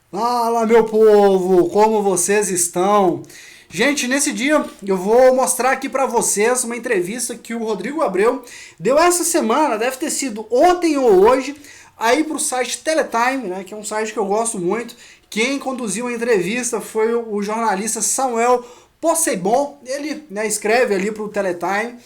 Fala, meu povo, como vocês estão? Gente, nesse dia eu vou mostrar aqui pra vocês uma entrevista que o Rodrigo Abreu deu essa semana, deve ter sido ontem ou hoje, aí pro site Teletime, né, que é um site que eu gosto muito. Quem conduziu a entrevista foi o jornalista Samuel Possebon, ele, né, escreve ali pro Teletime.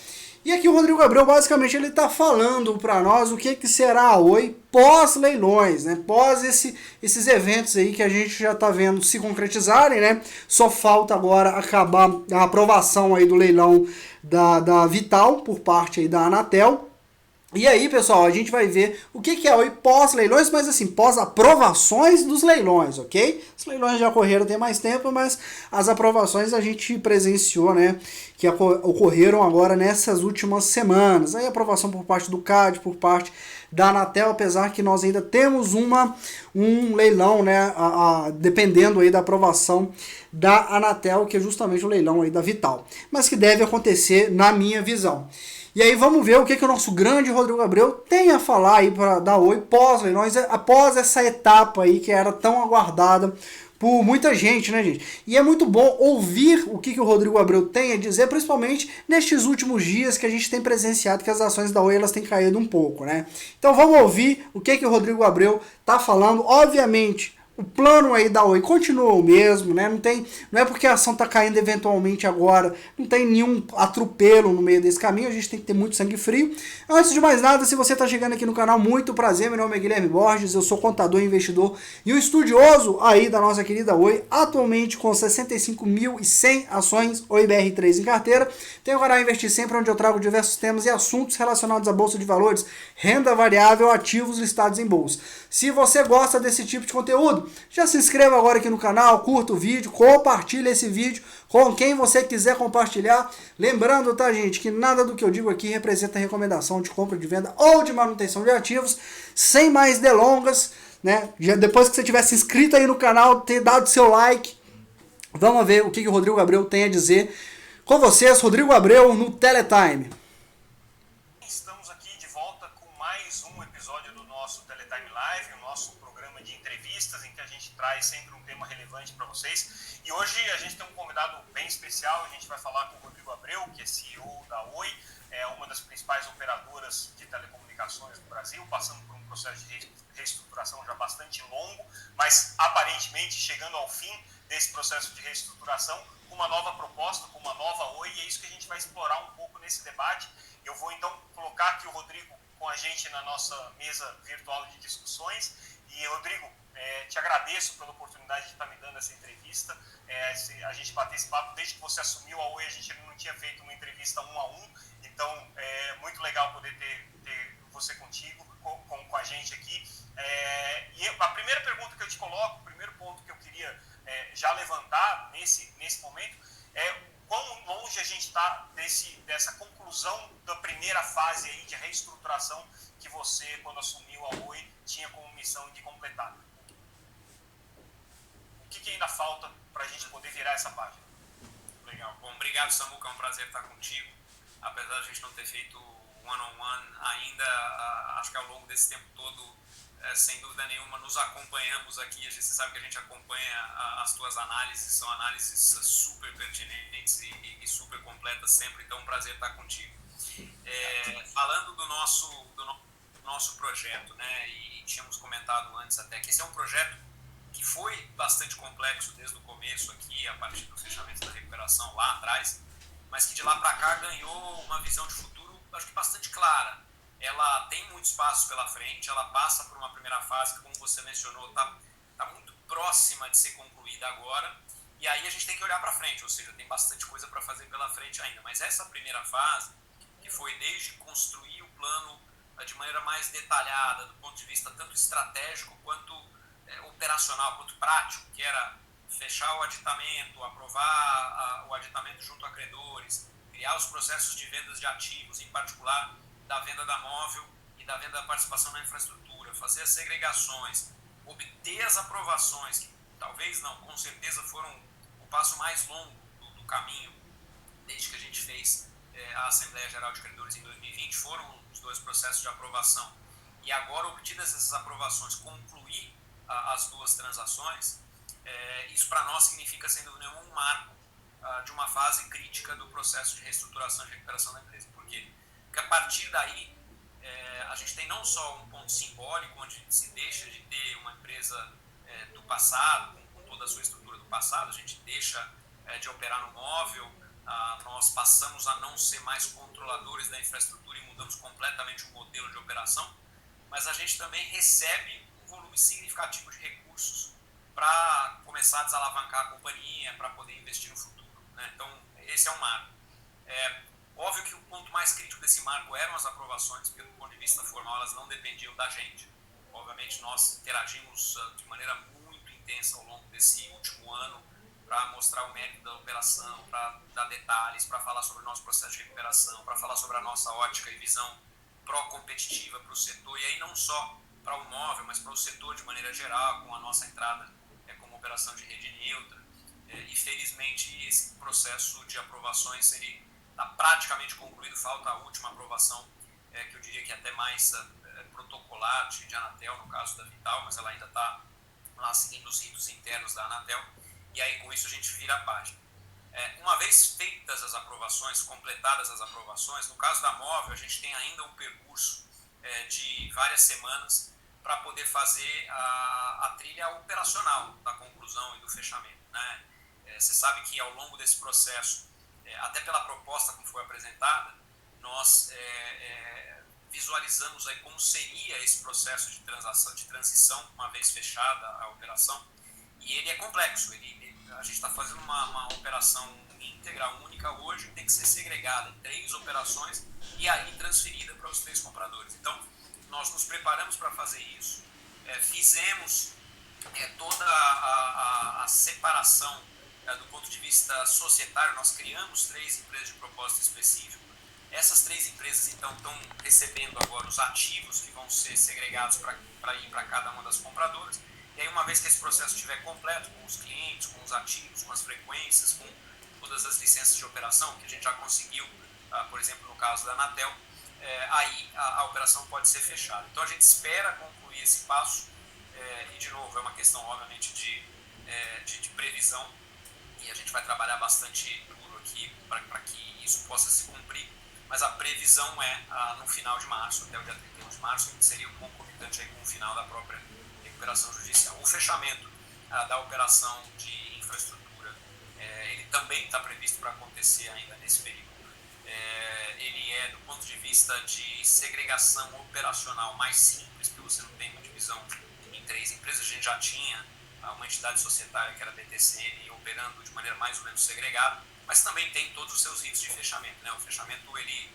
E aqui o Rodrigo Abreu basicamente ele está falando para nós o que, que será a Oi pós leilões, né? Pós esses eventos aí que a gente já está vendo se concretizarem, né? Só falta agora acabar a aprovação aí do leilão da Vital por parte aí da Anatel. E aí, pessoal, a gente vai ver o que é o pós-leilões, mas assim, pós-aprovações dos leilões, ok? Os leilões já ocorreram tem mais tempo, mas as aprovações a gente presenciou, né? Que ocorreram agora nessas últimas semanas. Aí, aprovação por parte do CAD, por parte da Anatel, apesar que nós ainda temos um leilão, né? Dependendo aí da aprovação da Anatel, que é justamente o leilão aí da Vital. Mas que deve acontecer na minha visão. E aí vamos ver o que o nosso grande Rodrigo Abreu tem a falar aí para dar oi pós-leilões, após essa etapa aí que era tão aguardada por muita gente, né, gente? E é muito bom ouvir o que o Rodrigo Abreu tem a dizer, principalmente nestes últimos dias que a gente tem presenciado que as ações da Oi elas têm caído um pouco, né? Então vamos ouvir o que o Rodrigo Abreu tá falando. Obviamente, o plano aí da Oi continua o mesmo, né? Não é porque a ação está caindo eventualmente agora, não tem nenhum atropelo no meio desse caminho, a gente tem que ter muito sangue frio. Antes de mais nada, se você está chegando aqui no canal, muito prazer, meu nome é Guilherme Borges, eu sou contador, investidor e o estudioso aí da nossa querida Oi, atualmente com 65.100 ações Oi BR3 em carteira. Tenho o canal Investir Sempre, onde eu trago diversos temas e assuntos relacionados à Bolsa de Valores, renda variável, ativos listados em bolsa. Se você gosta desse tipo de conteúdo, já se inscreva agora aqui no canal, curta o vídeo, compartilhe esse vídeo com quem você quiser compartilhar. Lembrando, tá, gente, que nada do que eu digo aqui representa recomendação de compra, de venda ou de manutenção de ativos. Sem mais delongas, né? Já depois que você tiver se inscrito aí no canal, ter dado seu like, vamos ver o que o Rodrigo Abreu tem a dizer com vocês. Rodrigo Abreu no Teletime. Estamos aqui de volta com mais um episódio do nosso Teletime Live, o nosso programa de entrevistas em que a gente traz sempre um tema relevante para vocês. E hoje a gente tem um convidado bem especial, a gente vai falar com o Rodrigo Abreu, que é CEO da Oi, é uma das principais operadoras de telecomunicações do Brasil, passando por um processo de reestruturação já bastante longo, mas aparentemente chegando ao fim desse processo de reestruturação com uma nova proposta, com uma nova Oi, e é isso que a gente vai explorar um pouco nesse debate. Eu vou então colocar aqui o Rodrigo com a gente na nossa mesa virtual de discussões. E Rodrigo, te agradeço pela oportunidade de estar me dando essa entrevista. A gente bater esse papo desde que você assumiu a Oi, a gente não tinha feito uma entrevista 1 a 1, então é muito legal poder ter você contigo, com a gente aqui. E a primeira pergunta que eu te coloco, o primeiro ponto que eu queria já levantar nesse momento é quão longe a gente está dessa conclusão da primeira fase aí de reestruturação que você, quando assumiu a Oi, tinha como missão de completar. O que ainda falta para a gente poder virar essa página? Legal. Bom, obrigado, Samuca. É um prazer estar contigo. Apesar de a gente não ter feito one-on-one ainda, acho que ao longo desse tempo todo, sem dúvida nenhuma, nos acompanhamos aqui. Você sabe que a gente acompanha as tuas análises, são análises super pertinentes e super completas sempre, então é um prazer estar contigo. Falando do nosso projeto, né, e tínhamos comentado antes até que esse é um projeto que foi bastante complexo desde o começo aqui, a partir do fechamento da recuperação lá atrás, mas que de lá para cá ganhou uma visão de futuro, acho que bastante clara. Ela tem muitos passos pela frente, ela passa por uma primeira fase que, como você mencionou, está muito próxima de ser concluída agora, e aí a gente tem que olhar para frente, ou seja, tem bastante coisa para fazer pela frente ainda. Mas essa primeira fase, que foi desde construir o plano de maneira mais detalhada, do ponto de vista tanto estratégico quanto operacional, quanto prático, que era fechar o aditamento, aprovar o aditamento junto a credores, criar os processos de vendas de ativos, em particular da venda da móvel e da venda da participação na infraestrutura, fazer as segregações, obter as aprovações, que talvez não, com certeza foram o passo mais longo do caminho, desde que a gente fez a Assembleia Geral de Credores em 2020, foram os 2 processos de aprovação. E agora, obtidas essas aprovações, concluir as duas transações, isso para nós significa, sem dúvida nenhuma, um marco de uma fase crítica do processo de reestruturação e de recuperação da empresa. Por quê? Porque a partir daí, a gente tem não só um ponto simbólico, onde se deixa de ter uma empresa do passado, com toda a sua estrutura do passado, a gente deixa de operar no móvel, nós passamos a não ser mais controladores da infraestrutura e mudamos completamente o modelo de operação, mas a gente também recebe um volume significativo de recursos para começar a desalavancar a companhia, para poder investir no futuro, né? Então, esse é um marco. Óbvio que o ponto mais crítico desse marco eram as aprovações, porque do ponto de vista formal elas não dependiam da gente. Obviamente nós interagimos de maneira muito intensa ao longo desse último ano para mostrar o mérito da operação, para dar detalhes, para falar sobre o nosso processo de recuperação, para falar sobre a nossa ótica e visão pró-competitiva para o setor, e aí não só para o móvel, mas para o setor de maneira geral, com a nossa entrada como operação de rede neutra. E felizmente esse processo de aprovações ele está praticamente concluído, falta a última aprovação, que eu diria que é até mais protocolar de Anatel, no caso da Vital, mas ela ainda está lá seguindo os ritos internos da Anatel, e aí com isso a gente vira a página. Uma vez feitas as aprovações, completadas as aprovações, no caso da móvel a gente tem ainda um percurso de várias semanas para poder fazer a trilha operacional da conclusão e do fechamento, né? Você sabe que ao longo desse processo, até pela proposta como foi apresentada, nós visualizamos aí como seria esse processo de transição, uma vez fechada a operação, e ele é complexo. A gente está fazendo uma operação íntegra, única hoje, que tem que ser segregada em 3 operações e aí transferida para os 3 compradores. Então, nós nos preparamos para fazer isso, fizemos toda a separação do ponto de vista societário. Nós criamos 3 empresas de propósito específico. Essas 3 empresas, então, estão recebendo agora os ativos que vão ser segregados para ir para cada uma das compradoras. E aí, uma vez que esse processo estiver completo, com os clientes, com os ativos, com as frequências, com todas as licenças de operação, que a gente já conseguiu, por exemplo, no caso da Anatel, aí a operação pode ser fechada. Então, a gente espera concluir esse passo, e, de novo, é uma questão, obviamente, de previsão, e a gente vai trabalhar bastante duro aqui para que isso possa se cumprir, mas a previsão é no final de março, até o dia 31 de março, que seria o concomitante aí com o final da própria recuperação judicial. O fechamento da operação de infraestrutura, ele também está previsto para acontecer ainda nesse período. Ele do ponto de vista de segregação operacional mais simples, porque você não tem uma divisão em 3 empresas. A gente já tinha uma entidade societária que era a BTCN operando de maneira mais ou menos segregada, mas também tem todos os seus ritos de fechamento, né? O fechamento ele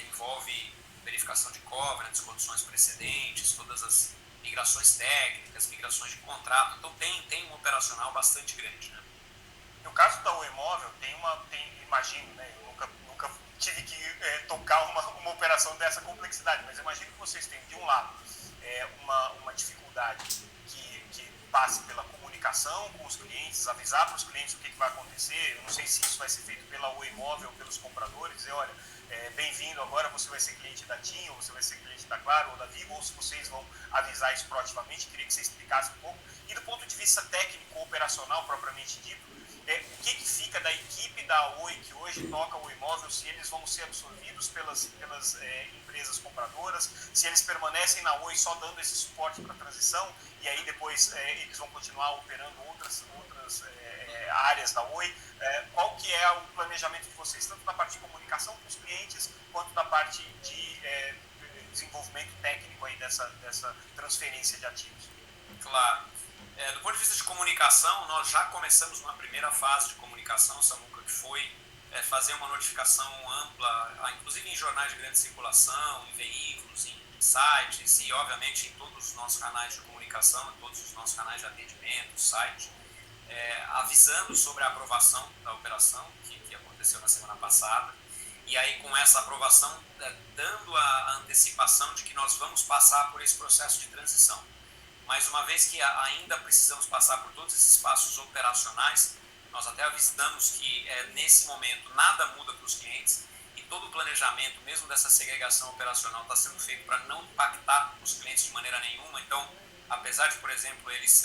envolve verificação de covenants, condições precedentes, todas as migrações técnicas, migrações de contrato. Então tem um operacional bastante grande, né? No caso da Oi Móvel, imagino, né? Eu nunca tive que tocar uma operação dessa complexidade, mas eu imagino que vocês têm, de um lado, uma dificuldade que passe pela comunicação com os clientes, avisar para os clientes o que vai acontecer. Eu não sei se isso vai ser feito pela Oi Móvel ou pelos compradores, dizer, olha, bem-vindo, agora você vai ser cliente da TIM, ou você vai ser cliente da Claro ou da Vivo, ou se vocês vão avisar isso proativamente. Queria que você explicasse um pouco. E do ponto de vista técnico, operacional, propriamente dito, o que fica da equipe da Oi, que hoje toca o imóvel, se eles vão ser absorvidos pelas empresas compradoras, se eles permanecem na Oi só dando esse suporte para a transição, e aí depois eles vão continuar operando outras áreas da Oi. Qual que é o planejamento de vocês, tanto na parte de comunicação com os clientes, quanto na parte de desenvolvimento técnico aí dessa transferência de ativos? Claro. Do ponto de vista de comunicação, nós já começamos uma primeira fase de comunicação, Samuca, que foi fazer uma notificação ampla, inclusive em jornais de grande circulação, em veículos, em sites e, obviamente, em todos os nossos canais de comunicação, em todos os nossos canais de atendimento, site, avisando sobre a aprovação da operação, que aconteceu na semana passada, e aí com essa aprovação, dando a antecipação de que nós vamos passar por esse processo de transição. Mas uma vez que ainda precisamos passar por todos esses passos operacionais, nós até avisamos que nesse momento nada muda para os clientes e todo o planejamento, mesmo dessa segregação operacional, está sendo feito para não impactar os clientes de maneira nenhuma. Então, apesar de, por exemplo, eles,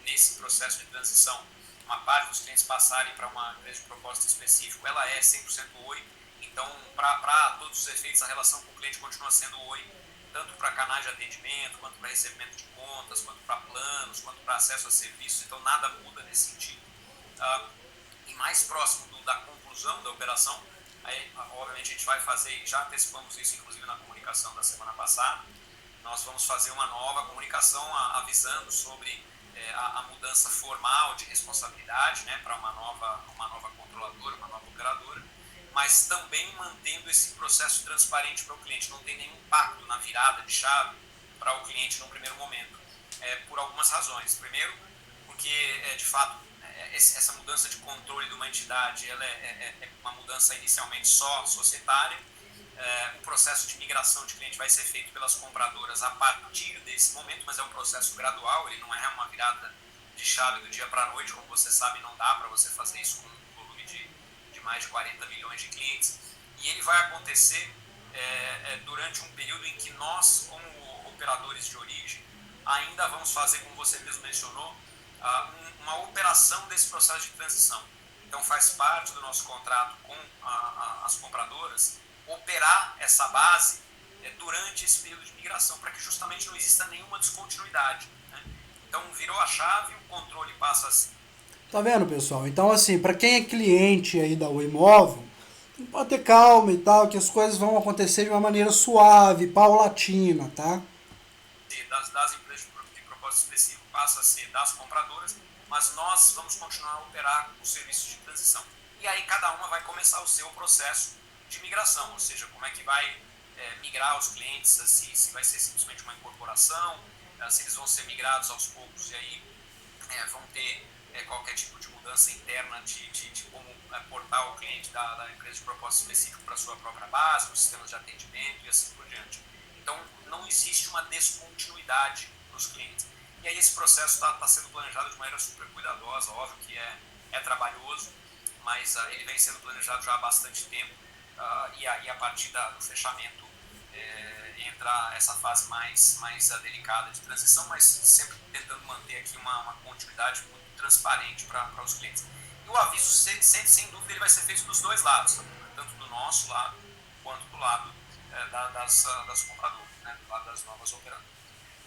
nesse processo de transição, uma parte dos clientes passarem para uma empresa de propósito específico, ela é 100% Oi. Então, para todos os efeitos, a relação com o cliente continua sendo Oi, tanto para canais de atendimento, quanto para recebimento de contas, quanto para planos, quanto para acesso a serviços. Então, nada muda nesse sentido. E mais próximo da conclusão da operação, aí, obviamente, a gente vai fazer, já antecipamos isso, inclusive, na comunicação da semana passada, nós vamos fazer uma nova comunicação avisando sobre a mudança formal de responsabilidade, né, para uma nova controladora, uma nova operadora, mas também mantendo esse processo transparente para o cliente. Não tem nenhum impacto na virada de chave para o cliente no primeiro momento, por algumas razões. Primeiro, porque, de fato, essa mudança de controle de uma entidade ela é uma mudança inicialmente só societária. O processo de migração de cliente vai ser feito pelas compradoras a partir desse momento, mas é um processo gradual, ele não é uma virada de chave do dia para a noite, como você sabe, não dá para você fazer isso com um volume de mais de 40 milhões de clientes, e ele vai acontecer durante um período em que nós, como operadores de origem, ainda vamos fazer, como você mesmo mencionou, uma operação desse processo de transição. Então faz parte do nosso contrato com as compradoras operar essa base durante esse período de migração, para que justamente não exista nenhuma descontinuidade, né? Então virou a chave, o controle passa a ser... Tá vendo, pessoal? Então, assim, para quem é cliente aí da Oi Imóvel, pode ter calma e tal, que as coisas vão acontecer de uma maneira suave, paulatina, tá? das empresas de propósito específico passa a ser das compradoras, mas nós vamos continuar a operar os serviços de transição. E aí cada uma vai começar o seu processo de migração, ou seja, como é que vai migrar os clientes, se vai ser simplesmente uma incorporação, se eles vão ser migrados aos poucos e aí vão ter qualquer tipo de mudança interna de como portar o cliente da empresa de propósito específico para a sua própria base, os sistemas de atendimento e assim por diante. Então, não existe uma descontinuidade nos clientes. E aí esse processo está sendo planejado de maneira super cuidadosa, óbvio que é trabalhoso, mas ele vem sendo planejado já há bastante tempo, e aí a partir do fechamento entra essa fase mais delicada de transição, mas sempre tentando manter aqui uma continuidade muito transparente para os clientes. E o aviso, sem dúvida, ele vai ser feito dos dois lados, tanto do nosso lado quanto do lado das compradoras, né, do lado das novas operadoras.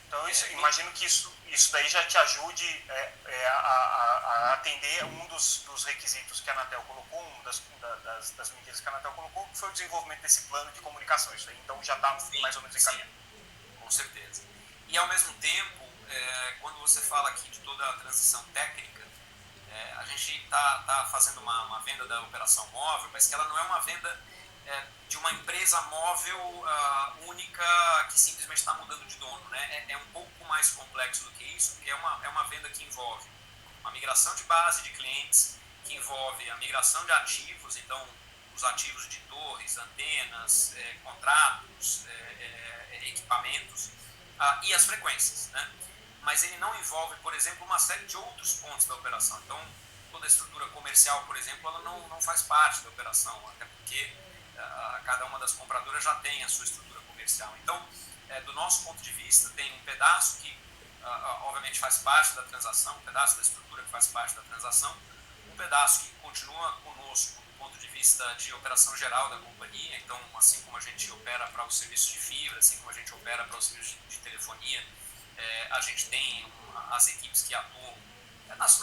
Então, imagino que isso daí já te ajude a atender um dos requisitos que a Anatel colocou, uma das medidas que a Anatel colocou, que foi o desenvolvimento desse plano de comunicação. Isso aí, então, já está mais ou menos encaminhado. Com certeza. E, ao mesmo tempo, quando você fala aqui de toda a transição técnica, a gente está fazendo uma venda da operação móvel, mas que ela não é uma venda de uma empresa móvel única que simplesmente está mudando de dono, né? É um pouco mais complexo do que isso, porque é uma venda que envolve uma migração de base de clientes, que envolve a migração de ativos, então os ativos de torres, antenas, contratos, equipamentos e as frequências, né? Mas ele não envolve, por exemplo, uma série de outros pontos da operação. Então, toda a estrutura comercial, por exemplo, ela não faz parte da operação, até porque cada uma das compradoras já tem a sua estrutura comercial. Então, do nosso ponto de vista, tem um pedaço que, obviamente, faz parte da transação, um pedaço da estrutura que faz parte da transação, um pedaço que continua conosco do ponto de vista de operação geral da companhia. Então, assim como a gente opera para os serviços de fibra, assim como a gente opera para os serviços de telefonia, a gente tem as equipes que atuam nas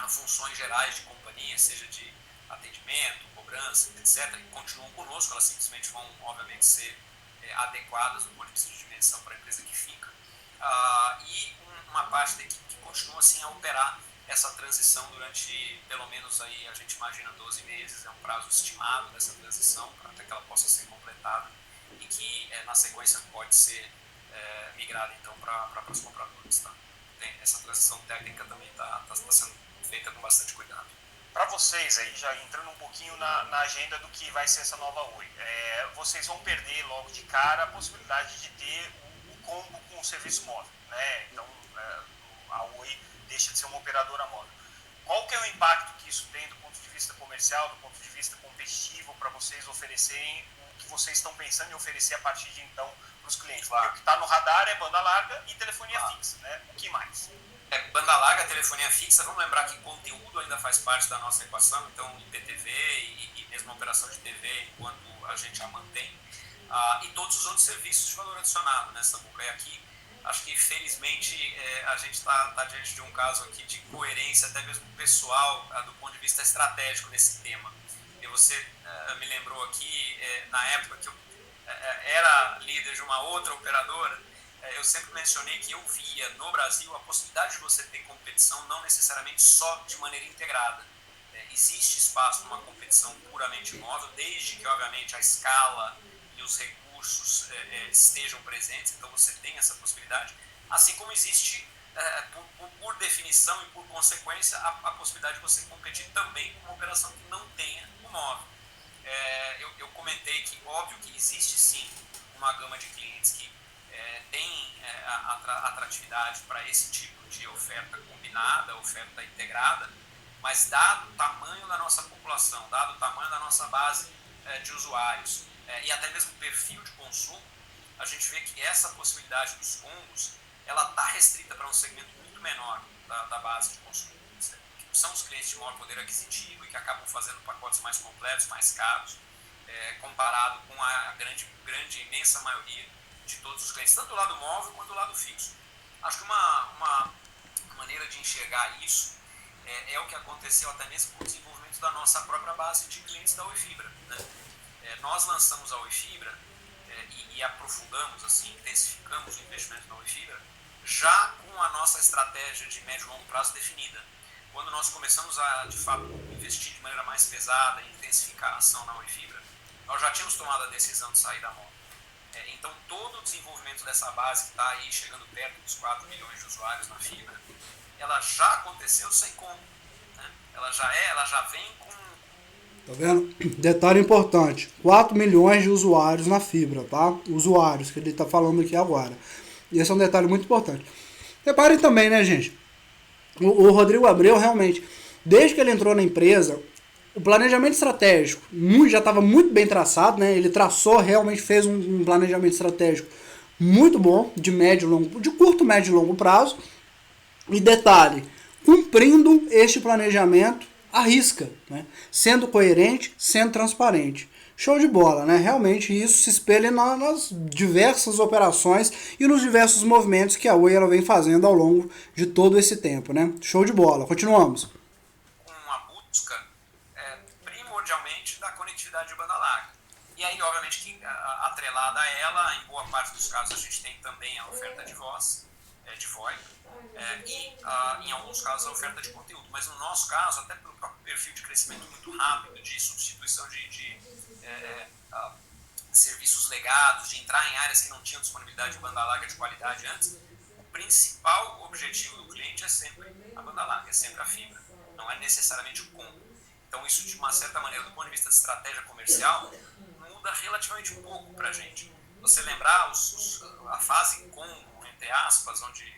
funções gerais de companhia, seja de atendimento, cobrança, etc., que continuam conosco, elas simplesmente vão, obviamente, ser adequadas do ponto de vista de dimensão para a empresa que fica, e uma parte da equipe que continua assim a operar essa transição durante, pelo menos, aí a gente imagina 12 meses, é um prazo estimado dessa transição, até que ela possa ser completada, e que, na sequência, pode ser migrada, então, para os compradores. Tá? Essa transição técnica também está sendo feita com bastante cuidado. Para vocês, aí, já entrando um pouquinho na agenda do que vai ser essa nova Oi, vocês vão perder logo de cara a possibilidade de ter o combo com o serviço móvel, né? Então, a Oi deixa de ser uma operadora móvel. Qual que é o impacto que isso tem do ponto de vista comercial, do ponto de vista competitivo, para vocês oferecerem o que vocês estão pensando em oferecer a partir de então os clientes? Porque o que está no radar é banda larga e telefonia fixa, né? O que mais? Banda larga, telefonia fixa, vamos lembrar que conteúdo ainda faz parte da nossa equação, então IPTV e mesmo a operação de TV, enquanto a gente a mantém, e todos os outros serviços de valor adicionado, né, Samuca? E aqui, acho que felizmente a gente está diante de um caso aqui de coerência, até mesmo pessoal, do ponto de vista estratégico nesse tema. E você me lembrou aqui, na época que eu era líder de uma outra operadora, eu sempre mencionei que eu via no Brasil a possibilidade de você ter competição não necessariamente só de maneira integrada. Existe espaço para uma competição puramente móvel, desde que, obviamente, a escala e os recursos estejam presentes, então você tem essa possibilidade, assim como existe, por definição e por consequência, a possibilidade de você competir também com uma operação que não tenha o móvel. Eu comentei que, óbvio, que existe sim uma gama de clientes que tem atratividade para esse tipo de oferta combinada, oferta integrada, mas dado o tamanho da nossa população, dado o tamanho da nossa base de usuários e até mesmo o perfil de consumo, a gente vê que essa possibilidade dos combos, ela está restrita para um segmento muito menor da base de consumo, que são os clientes de maior poder aquisitivo e que acabam fazendo pacotes mais completos, mais caros, comparado com a grande, imensa maioria de todos os clientes, tanto do lado móvel quanto do lado fixo. Acho que uma maneira de enxergar isso é o que aconteceu até mesmo com o desenvolvimento da nossa própria base de clientes da Oi Fibra, né? Nós lançamos a Oi Fibra e aprofundamos, assim, intensificamos o investimento na Oi Fibra já com a nossa estratégia de médio e longo prazo definida. Quando nós começamos a, de fato, investir de maneira mais pesada e intensificar a ação na Oi Fibra, nós já tínhamos tomado a decisão de sair da móvel. Então, todo o desenvolvimento dessa base que está aí chegando perto dos 4 milhões de usuários na fibra, ela já aconteceu sem como, né? Ela já vem com... Tá vendo? Detalhe importante, 4 milhões de usuários na fibra, tá? Usuários, que ele tá falando aqui agora. E esse é um detalhe muito importante. Reparem também, né, gente? O Rodrigo Abreu, realmente, desde que ele entrou na empresa, o planejamento estratégico já estava muito bem traçado, né? Ele traçou, realmente fez um planejamento estratégico muito bom, de curto, médio e longo prazo. E detalhe, cumprindo este planejamento à risca, né? Sendo coerente, sendo transparente. Show de bola, né? Realmente isso se espelha nas diversas operações e nos diversos movimentos que a Oi ela vem fazendo ao longo de todo esse tempo, né? Show de bola. Continuamos. Uma busca primordialmente da conectividade de banda larga. E aí, obviamente, que atrelada a ela, em boa parte dos casos, a gente tem também a oferta de voz, de VoIP, e em alguns casos a oferta de conteúdo. Mas no nosso caso, até pelo próprio perfil de crescimento muito rápido, de substituição de serviços legados, de entrar em áreas que não tinham disponibilidade de banda larga de qualidade antes, o principal objetivo do cliente é sempre a banda larga, é sempre a fibra, não é necessariamente o combo. Então isso, de uma certa maneira, do ponto de vista de estratégia comercial, muda relativamente pouco para a gente. Você lembrar a fase combo, entre aspas, onde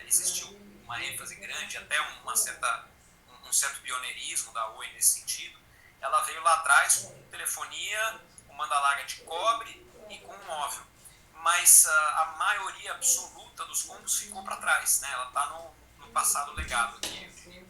existiu uma ênfase grande, até um certo pioneirismo da Oi nesse sentido, ela veio lá atrás com telefonia, com banda larga de cobre e com móvel. Mas a maioria absoluta dos combos ficou para trás, né? Ela está no passado legado aqui, eu diria.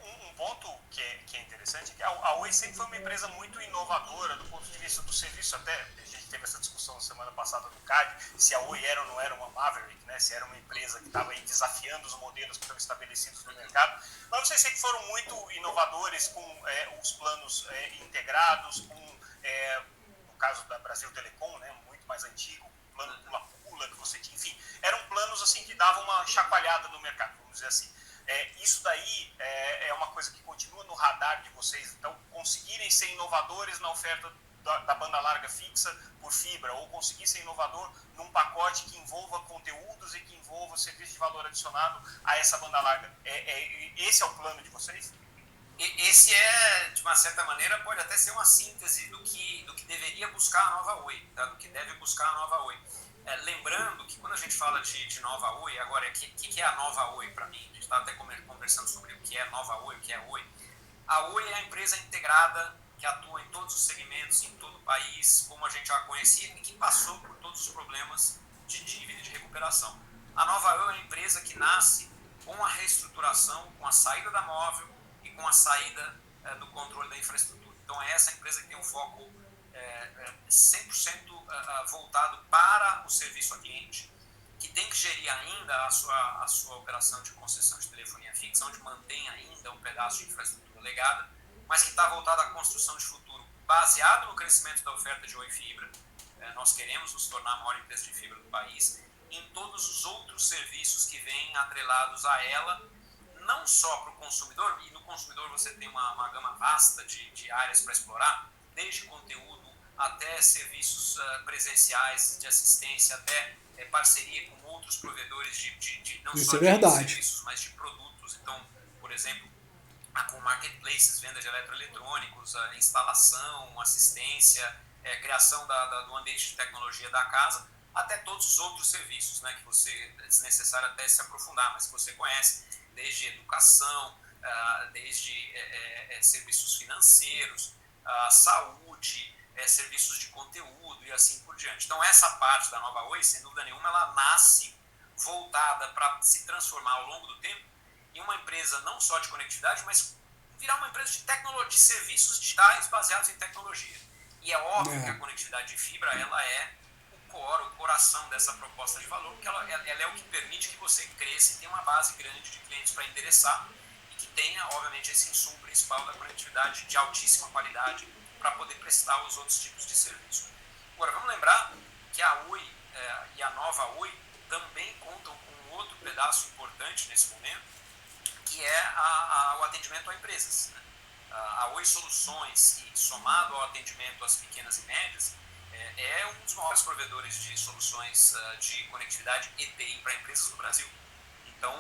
Um ponto que é interessante é que a Oi sempre foi uma empresa muito inovadora do ponto de vista do serviço. Até a gente teve essa discussão semana passada no CAD, se a Oi era ou não era uma Maverick, né? Se era uma empresa que estava aí desafiando os modelos que estão estabelecidos no mercado. Mas vocês sempre foram muito inovadores com os planos integrados, com, no caso da Brasil Telecom, né? Muito mais antigo, plano pula-pula que você tinha, enfim, eram planos assim que davam uma chacoalhada no mercado, vamos dizer assim. Isso daí é uma coisa que continua no radar de vocês, então conseguirem ser inovadores na oferta da banda larga fixa por fibra, ou conseguir ser inovador num pacote que envolva conteúdos e que envolva serviço de valor adicionado a essa banda larga. Esse é o plano de vocês? Esse de uma certa maneira, pode até ser uma síntese do que deveria buscar a nova Oi, tá? Do que deve buscar a nova Oi. Lembrando que quando a gente fala de nova Oi, agora, o que é a nova Oi para mim? A gente está até conversando sobre o que é nova Oi, o que é Oi. A Oi é a empresa integrada que atua em todos os segmentos, em todo o país, como a gente já conhecia, e que passou por todos os problemas de dívida e de recuperação. A Nova Oi é uma empresa que nasce com a reestruturação, com a saída da Móvel e com a saída do controle da infraestrutura. Então é essa empresa que tem um foco 100% voltado para o serviço ao cliente, que tem que gerir ainda a sua operação de concessão de telefonia fixa, onde mantém ainda um pedaço de infraestrutura legada, mas que está voltado à construção de futuro, baseado no crescimento da oferta de Oi Fibra. Nós queremos nos tornar a maior empresa de fibra do país, em todos os outros serviços que vêm atrelados a ela, não só para o consumidor, e no consumidor você tem uma gama vasta de áreas para explorar, desde conteúdo até serviços presenciais de assistência, até parceria com outros provedores de não Isso só é de verdade. serviços, mas de produtos. Então, por exemplo, com marketplaces, venda de eletroeletrônicos, instalação, assistência, criação do ambiente de tecnologia da casa, até todos os outros serviços, né, que você, é desnecessário até se aprofundar, mas que você conhece, desde educação, desde serviços financeiros, saúde, serviços de conteúdo e assim por diante. Então essa parte da Nova Oi, sem dúvida nenhuma, ela nasce voltada para se transformar ao longo do tempo em uma empresa não só de conectividade, mas virar uma empresa de tecnologia, de serviços digitais baseados em tecnologia. E é óbvio que a conectividade de fibra, ela é o coração dessa proposta de valor, porque ela é o que permite que você cresça e tenha uma base grande de clientes para endereçar e que tenha, obviamente, esse insumo principal da conectividade de altíssima qualidade para poder prestar os outros tipos de serviço. Agora, vamos lembrar que a Oi e a Nova Oi também contam com um outro pedaço importante nesse momento, que é o atendimento a empresas. A Oi Soluções, e somado ao atendimento às pequenas e médias, é um dos maiores provedores de soluções de conectividade e TI para empresas do Brasil. Então,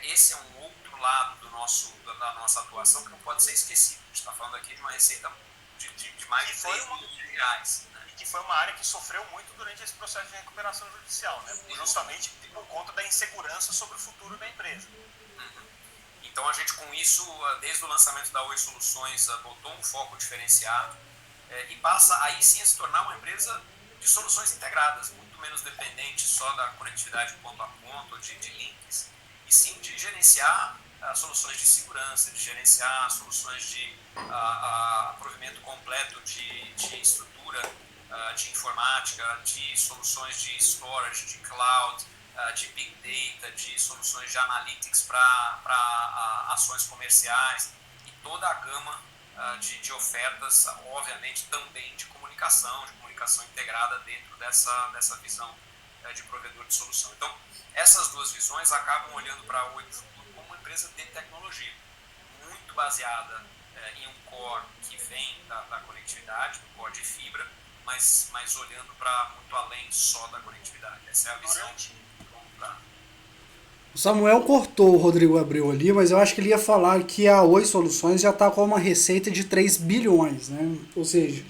esse é um outro lado da nossa atuação que não pode ser esquecido. A gente está falando aqui de uma receita de mais de 3 milhões de reais. Né? E que foi uma área que sofreu muito durante esse processo de recuperação judicial, né? Justamente por conta da insegurança sobre o futuro da empresa. Então, a gente com isso, desde o lançamento da Oi Soluções, botou um foco diferenciado e passa aí sim a se tornar uma empresa de soluções integradas, muito menos dependente só da conectividade ponto a ponto, de links, e sim de gerenciar soluções de segurança, de gerenciar soluções de provimento completo de estrutura de informática, de soluções de storage, de cloud, de big data, de soluções de analytics para ações comerciais e toda a gama de ofertas, obviamente também de comunicação integrada dentro dessa visão de provedor de solução. Então, essas duas visões acabam olhando para a Oi do futuro como uma empresa de tecnologia, muito baseada em um core que vem da conectividade, do core de fibra, mas olhando para muito além só da conectividade. Essa é a visão. O Samuel cortou o Rodrigo Abreu ali, mas eu acho que ele ia falar que a Oi Soluções já está com uma receita de 3 bilhões, né? Ou seja,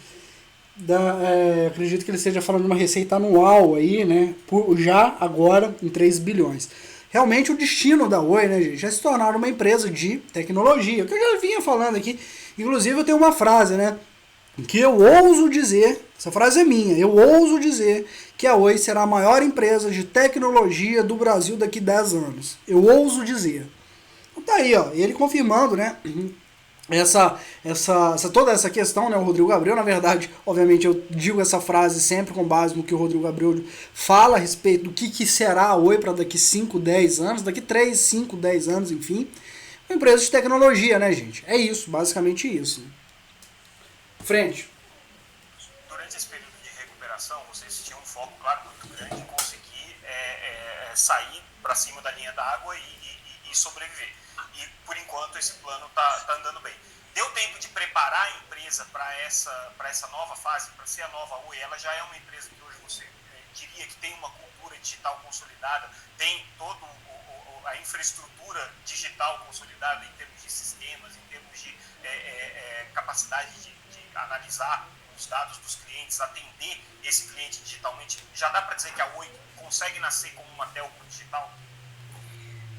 acredito que ele esteja falando de uma receita anual aí, né? Já agora em 3 bilhões. Realmente o destino da Oi, né, gente, é se tornar uma empresa de tecnologia, que eu já vinha falando aqui. Inclusive eu tenho uma frase, né? Que eu ouso dizer, essa frase é minha, eu ouso dizer que a Oi será a maior empresa de tecnologia do Brasil daqui 10 anos. Eu ouso dizer. Então tá aí, ó, ele confirmando, né, toda essa questão, né, o Rodrigo Abreu, na verdade, obviamente eu digo essa frase sempre com base no que o Rodrigo Abreu fala a respeito do que será a Oi para daqui 5, 10 anos, daqui 3, 5, 10 anos, enfim. Uma empresa de tecnologia, né, gente? É isso, basicamente isso. Frente. Durante esse período de recuperação, vocês tinham um foco, claro, muito grande em conseguir sair para cima da linha d'água e sobreviver. E, por enquanto, esse plano está andando bem. Deu tempo de preparar a empresa para essa nova fase, para ser a nova Oi? Ela já é uma empresa que hoje você diria que tem uma cultura digital consolidada, tem toda a infraestrutura digital consolidada em termos de sistemas, em termos de capacidade de analisar os dados dos clientes, atender esse cliente digitalmente. Já dá para dizer que a Oi consegue nascer como uma telco digital?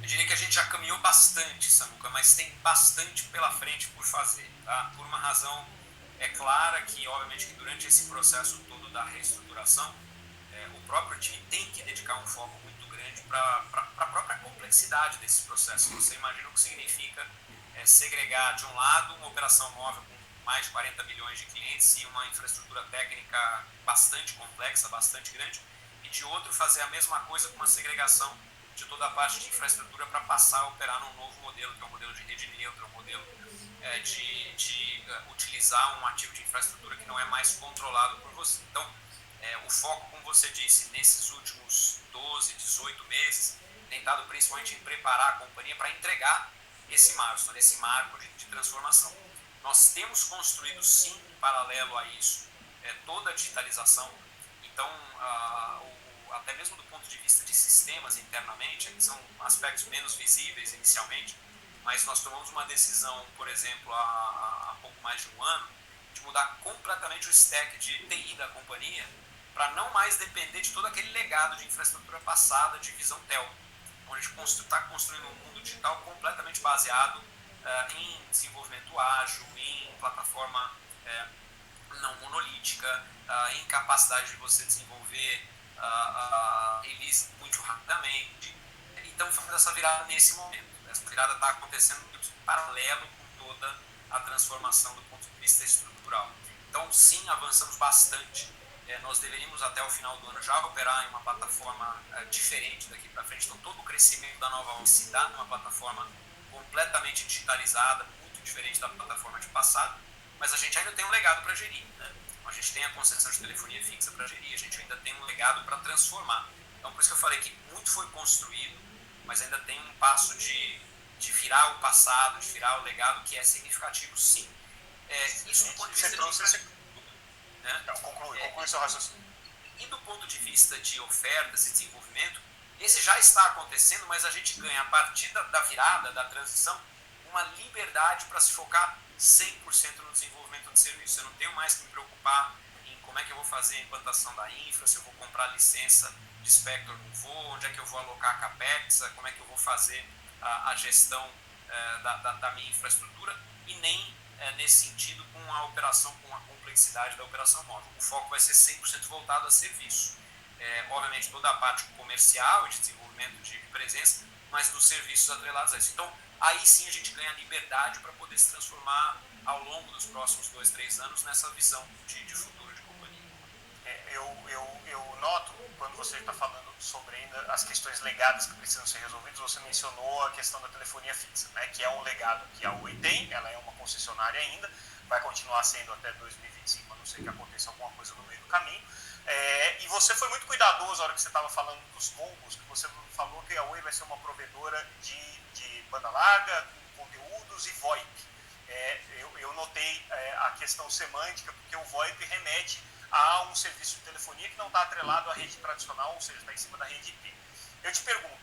Eu diria que a gente já caminhou bastante, Samuca, mas tem bastante pela frente por fazer, tá? Por uma razão É clara que, obviamente, que durante esse processo todo da reestruturação, o próprio time tem que dedicar um foco muito grande para a própria complexidade desse processo. Você imagina o que significa segregar, de um lado, uma operação móvel com mais de 40 milhões de clientes e uma infraestrutura técnica bastante complexa, bastante grande, e de outro, fazer a mesma coisa com uma segregação de toda a parte de infraestrutura para passar a operar num novo modelo, que é um modelo de rede neutra, um modelo de utilizar um ativo de infraestrutura que não é mais controlado por você. Então, o foco, como você disse, nesses últimos 12, 18 meses, tem estado principalmente em preparar a companhia para entregar esse milestone, esse marco de transformação. Nós temos construído, sim, em paralelo a isso, toda a digitalização. Então, até mesmo do ponto de vista de sistemas internamente, que são aspectos menos visíveis inicialmente, mas nós tomamos uma decisão, por exemplo, há pouco mais de um ano, de mudar completamente o stack de TI da companhia para não mais depender de todo aquele legado de infraestrutura passada de visão telco, onde a gente está construindo um mundo digital completamente baseado em desenvolvimento ágil, em plataforma não monolítica, em capacidade de você desenvolver release muito rapidamente. Então, fazendo essa virada nesse momento. Essa virada está acontecendo em paralelo com toda a transformação do ponto de vista estrutural. Então, sim, avançamos bastante. Nós deveríamos, até o final do ano, já operar em uma plataforma diferente daqui para frente. Então, todo o crescimento da Nova Oi se dá numa plataforma completamente digitalizada, muito diferente da plataforma de passado, mas a gente ainda tem um legado para gerir, né? A gente tem a concessão de telefonia fixa para gerir, a gente ainda tem um legado para transformar. Então, por isso que eu falei que muito foi construído, mas ainda tem um passo de virar o passado, de virar o legado, que é significativo, sim. Isso do ponto de vista né? Conclui seu raciocínio. E do ponto de vista de ofertas e desenvolvimento, esse já está acontecendo, mas a gente ganha, a partir da virada, da transição, uma liberdade para se focar 100% no desenvolvimento de serviço. Eu não tenho mais que me preocupar em como é que eu vou fazer a implantação da infra, se eu vou comprar licença de Spectrum ou não vou, onde é que eu vou alocar capex, como é que eu vou fazer a gestão da minha infraestrutura, e nem nesse sentido com a operação, com a complexidade da operação móvel. O foco vai ser 100% voltado a serviço. Obviamente toda a parte comercial e de desenvolvimento de presença, mas dos serviços atrelados a isso. Então, aí sim a gente ganha liberdade para poder se transformar ao longo dos próximos 2, 3 anos nessa visão de futuro de companhia. Eu noto, quando você está falando sobre ainda as questões legadas que precisam ser resolvidas, você mencionou a questão da telefonia fixa, né, que é um legado que a Oi tem, ela é uma concessionária ainda, vai continuar sendo até 2025, a não ser que aconteça alguma coisa no meio do caminho. E você foi muito cuidadoso na hora que você estava falando dos combos, que você falou que a Oi vai ser uma provedora de banda larga, com conteúdos e VoIP. Eu notei a questão semântica, porque o VoIP remete a um serviço de telefonia que não está atrelado à rede tradicional, ou seja, está em cima da rede IP. Eu te pergunto,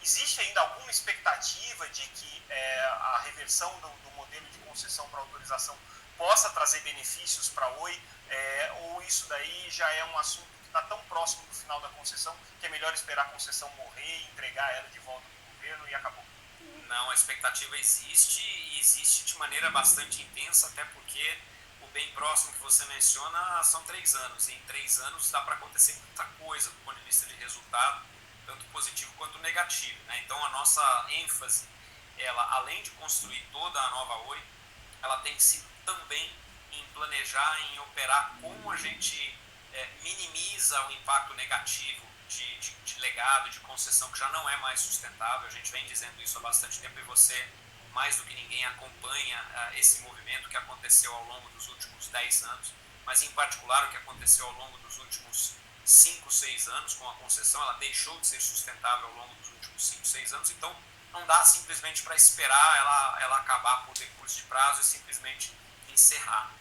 existe ainda alguma expectativa de que a reversão do modelo de concessão para autorização possa trazer benefícios para a Oi, ou isso daí já é um assunto que está tão próximo do final da concessão que é melhor esperar a concessão morrer, entregar ela de volta para o governo e acabou? Não, a expectativa existe, e existe de maneira bastante intensa, até porque o bem próximo que você menciona são 3 anos, e em 3 anos dá para acontecer muita coisa do ponto de vista de resultado, tanto positivo quanto negativo, né? Então a nossa ênfase, ela, além de construir toda a nova Oi, ela tem sido também em planejar, em operar como a gente minimiza o impacto negativo de legado, de concessão, que já não é mais sustentável. A gente vem dizendo isso há bastante tempo, e você, mais do que ninguém, acompanha esse movimento que aconteceu ao longo dos últimos 10 anos, mas em particular o que aconteceu ao longo dos últimos 5, 6 anos com a concessão. Ela deixou de ser sustentável ao longo dos últimos 5, 6 anos, então não dá simplesmente para esperar ela acabar por decurso de prazo e simplesmente encerrar.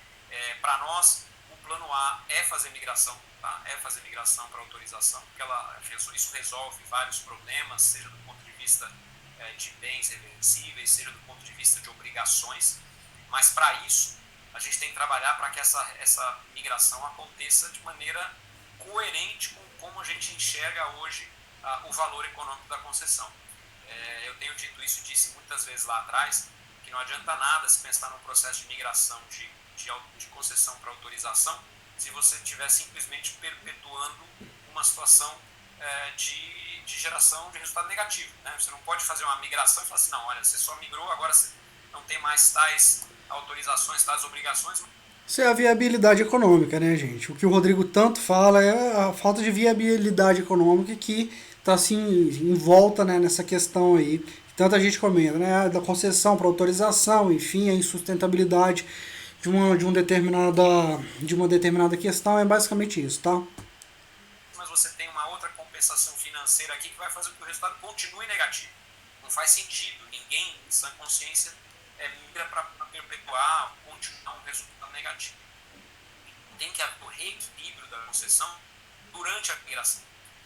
Para nós, o plano A é fazer migração, tá? É fazer migração para autorização, porque isso resolve vários problemas, seja do ponto de vista de bens reversíveis, seja do ponto de vista de obrigações, mas para isso a gente tem que trabalhar para que essa migração aconteça de maneira coerente com como a gente enxerga hoje o valor econômico da concessão. Eu tenho dito isso e disse muitas vezes lá atrás, que não adianta nada se pensar num processo de migração de de concessão para autorização se você estiver simplesmente perpetuando uma situação de geração de resultado negativo, né? Você não pode fazer uma migração e falar assim, não, olha, você só migrou, agora você não tem mais tais autorizações, tais obrigações. Isso é a viabilidade econômica, né, gente? O que o Rodrigo tanto fala é a falta de viabilidade econômica que está assim em volta, né, nessa questão aí que tanta gente comenta, né, da concessão para autorização, enfim, a insustentabilidade de uma determinada questão é basicamente isso, tá? Mas você tem uma outra compensação financeira aqui que vai fazer com que o resultado continue negativo. Não faz sentido. Ninguém, em sã consciência, migra para perpetuar, continuar um resultado negativo. Tem que haver o reequilíbrio da concessão durante a migração.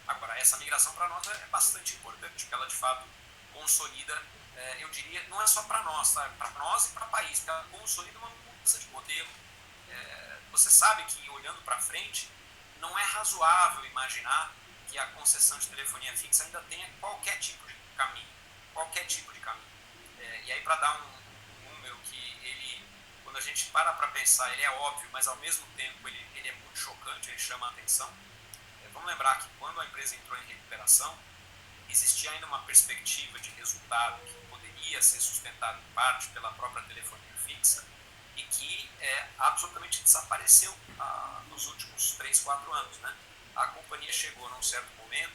Agora, essa migração para nós é bastante importante, porque ela de fato consolida, eu diria, não é só para nós, tá? Para nós e para o país, porque ela consolida uma mudança de modelo. Você sabe que, olhando para frente, não é razoável imaginar que a concessão de telefonia fixa ainda tenha qualquer tipo de caminho. Qualquer tipo de caminho. E aí, para dar um número que ele, quando a gente para pensar, ele é óbvio, mas ao mesmo tempo ele é muito chocante, ele chama a atenção. Vamos lembrar que quando a empresa entrou em recuperação, existia ainda uma perspectiva de resultado que poderia ser sustentado em parte pela própria telefonia fixa e que absolutamente desapareceu nos últimos 3, 4 anos. Né? A companhia chegou, num certo momento,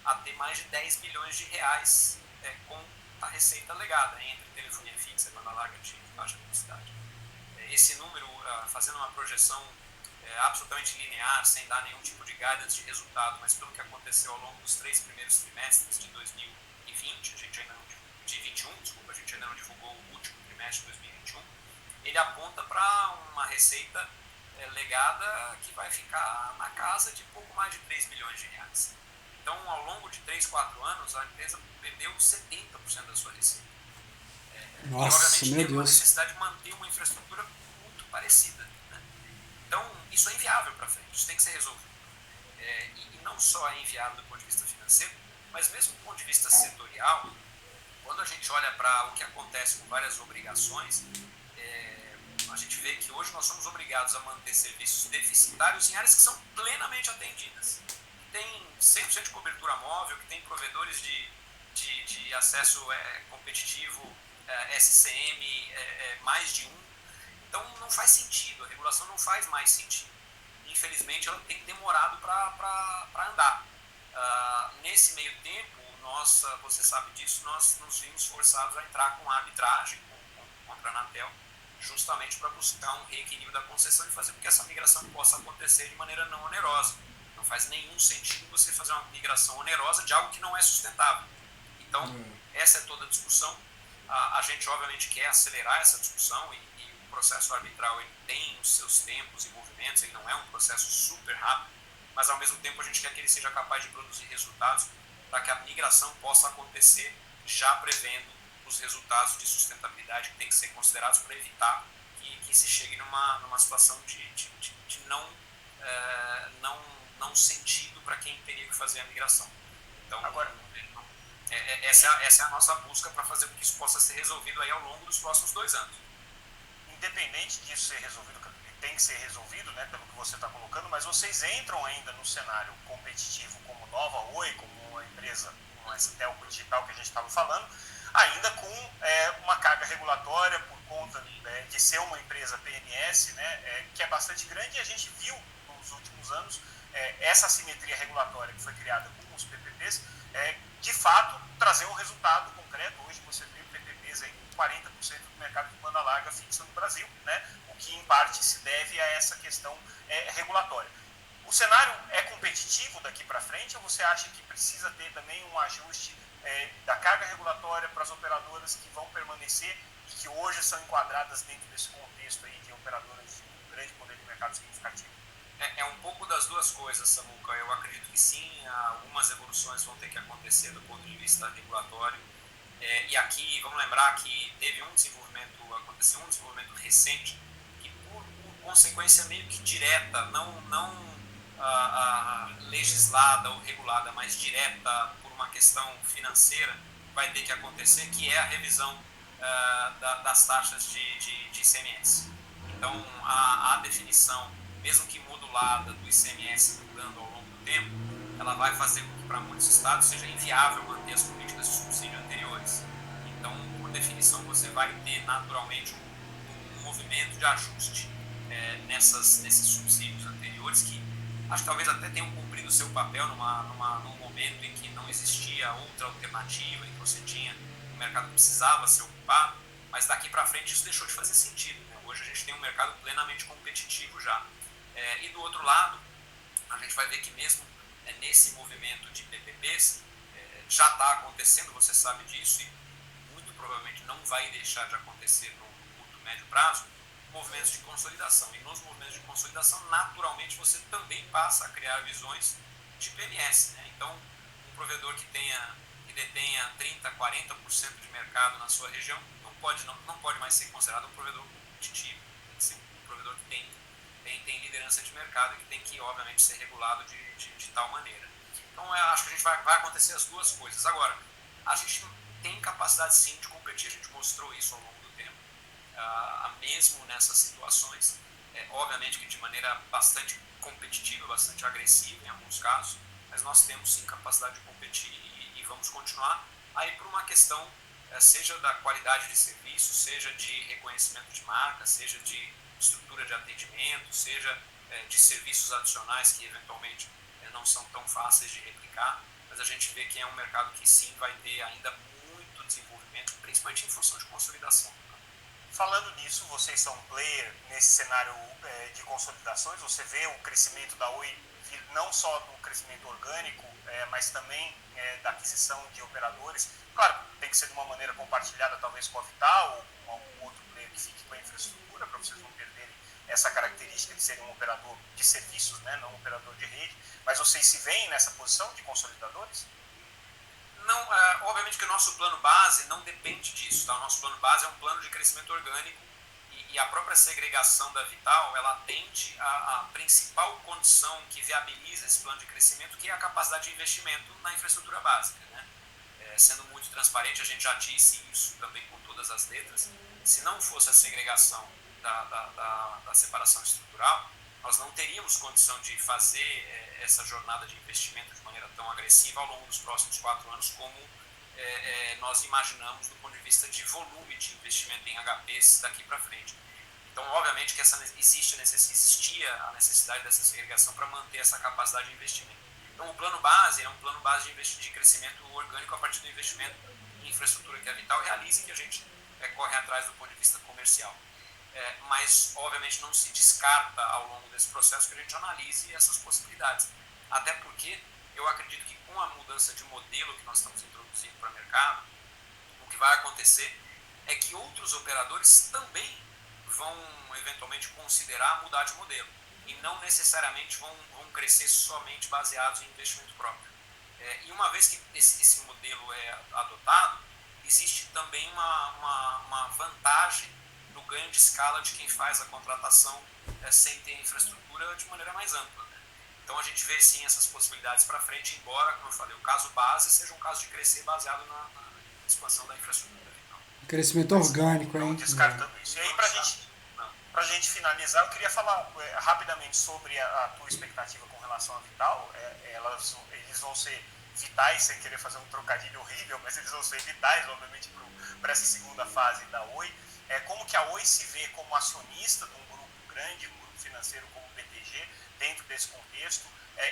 a ter mais de 10 bilhões de reais com a receita legada entre telefonia fixa e banda larga de baixa velocidade. Esse número, fazendo uma projeção absolutamente linear, sem dar nenhum tipo de guidance de resultado, mas pelo que aconteceu ao longo dos 3 primeiros trimestres de 2020, a gente ainda não divulgou o último trimestre de 2021, ele aponta para uma receita legada que vai ficar na casa de pouco mais de 3 bilhões de reais. Então, ao longo de 3, 4 anos, a empresa perdeu 70% da sua receita. Nossa, e, obviamente, meu teve uma Deus. necessidade de manter uma infraestrutura muito parecida. Né? Então, isso é inviável para frente, isso tem que ser resolvido. E não só é inviável do ponto de vista financeiro, mas mesmo do ponto de vista setorial, quando a gente olha para o que acontece com várias obrigações, a gente vê que hoje nós somos obrigados a manter serviços deficitários em áreas que são plenamente atendidas. Tem 100% de cobertura móvel, que tem provedores de acesso competitivo, SCM, mais de um. Então não faz sentido, a regulação não faz mais sentido. Infelizmente ela tem demorado para andar. Nesse meio tempo, você sabe disso, nós nos vimos forçados a entrar com arbitragem contra a Anatel, justamente para buscar um reequilíbrio da concessão e fazer com que essa migração possa acontecer de maneira não onerosa. Não faz nenhum sentido você fazer uma migração onerosa de algo que não é sustentável. Então, essa é toda a discussão. A gente, obviamente, quer acelerar essa discussão e o processo arbitral ele tem os seus tempos e movimentos, ele não é um processo super rápido, mas, ao mesmo tempo, a gente quer que ele seja capaz de produzir resultados para que a migração possa acontecer já prevendo os resultados de sustentabilidade que têm que ser considerados para evitar que se chegue numa situação de não sentido para quem teria que fazer a migração. Então, agora, essa é a nossa busca para fazer com que isso possa ser resolvido aí ao longo dos próximos 2 anos. Independente disso ser resolvido, tem que ser resolvido, né, pelo que você está colocando, mas vocês entram ainda no cenário competitivo como Nova Oi, como uma empresa, como essa telco digital que a gente estava falando, ainda com uma carga regulatória por conta de ser uma empresa PMS, né, que é bastante grande, e a gente viu nos últimos anos essa assimetria regulatória que foi criada com os PPPs, de fato, trazer um resultado concreto. Hoje você vê PPPs aí com 40% do mercado de banda larga fixa no Brasil, né, o que em parte se deve a essa questão regulatória. O cenário é competitivo daqui para frente ou você acha que precisa ter também um ajuste da carga regulatória para as operadoras que vão permanecer e que hoje são enquadradas dentro desse contexto aí de operadoras de um grande poder de mercado significativo? É um pouco das duas coisas, Samuca. Eu acredito que sim, algumas evoluções vão ter que acontecer do ponto de vista regulatório. E aqui, vamos lembrar que aconteceu um desenvolvimento recente que por consequência meio que direta, não legislada ou regulada, mas direta por uma questão financeira, vai ter que acontecer, que é a revisão das taxas de ICMS. Então, a definição, mesmo que modulada, do ICMS mudando ao longo do tempo, ela vai fazer com que para muitos estados seja inviável manter as políticas de subsídio anteriores. Então, por definição, você vai ter naturalmente um movimento de ajuste nesses subsídios anteriores que acho que talvez até tenham cumprido o seu papel num momento em que não existia outra alternativa, em que você tinha, o mercado precisava ser ocupado, mas daqui para frente isso deixou de fazer sentido, né? Hoje a gente tem um mercado plenamente competitivo já. E do outro lado, a gente vai ver que mesmo nesse movimento de PPPs, já está acontecendo, você sabe disso, e muito provavelmente não vai deixar de acontecer no curto, médio prazo, movimentos de consolidação. E nos movimentos de consolidação, naturalmente, você também passa a criar visões de PMS, né? Então, um provedor que detenha 30%, 40% de mercado na sua região não pode mais ser considerado um provedor competitivo. Tem que ser um provedor que tem liderança de mercado e que tem que, obviamente, ser regulado de tal maneira. Então, eu acho que a gente vai acontecer as duas coisas. Agora, a gente tem capacidade, sim, de competir. A gente mostrou isso ao longo do tempo. Mesmo nessas situações, obviamente que de maneira bastante competitiva, bastante agressiva em alguns casos, mas nós temos, sim, capacidade de competir e vamos continuar. Aí, por uma questão, seja da qualidade de serviço, seja de reconhecimento de marca, seja de estrutura de atendimento, seja de serviços adicionais que eventualmente não são tão fáceis de replicar, mas a gente vê que é um mercado que sim vai ter ainda muito desenvolvimento, principalmente em função de consolidação. Falando nisso, vocês são player nesse cenário de consolidações, você vê o crescimento da Oi não só do crescimento orgânico, mas também da aquisição de operadores. Claro, tem que ser de uma maneira compartilhada, talvez com a Vital ou com algum outro player que fique com a infraestrutura, para vocês não perderem essa característica de ser um operador de serviços, né, não um operador de rede. Mas vocês se veem nessa posição de consolidadores? Não, obviamente que o nosso plano base não depende disso. Tá? O nosso plano base é um plano de crescimento orgânico e a própria segregação da Vital, ela atende a principal condição que viabiliza esse plano de crescimento, que é a capacidade de investimento na infraestrutura básica. Né? Sendo muito transparente, a gente já disse isso também com todas as letras, se não fosse a segregação da separação estrutural, nós não teríamos condição de fazer essa jornada de investimento de maneira tão agressiva ao longo dos próximos 4 anos como nós imaginamos do ponto de vista de volume de investimento em HPs daqui para frente. Então, obviamente que existia a necessidade dessa segregação para manter essa capacidade de investimento. Então, o plano base é um plano base de crescimento orgânico a partir do investimento em infraestrutura que a Vital realiza e que a gente corre atrás do ponto de vista comercial. Mas, obviamente, não se descarta ao longo desse processo que a gente analise essas possibilidades. Até porque eu acredito que com a mudança de modelo que nós estamos introduzindo para o mercado, o que vai acontecer é que outros operadores também vão, eventualmente, considerar mudar de modelo. E não necessariamente vão crescer somente baseados em investimento próprio. E uma vez que esse modelo é adotado, existe também uma vantagem no ganho de escala de quem faz a contratação sem ter infraestrutura de maneira mais ampla. Né? Então a gente vê sim essas possibilidades para frente, embora, como eu falei, o caso base seja um caso de crescer baseado na expansão da infraestrutura. Então, crescimento orgânico, hein? Não descartando isso. E aí, para a gente finalizar, eu queria falar rapidamente sobre a tua expectativa com relação à Vital. Eles vão ser vitais, sem querer fazer um trocadilho horrível, mas eles vão ser vitais, obviamente, para essa segunda fase da Oi. Como que a Oi se vê como acionista de um grupo grande, um grupo financeiro como o BTG, dentro desse contexto?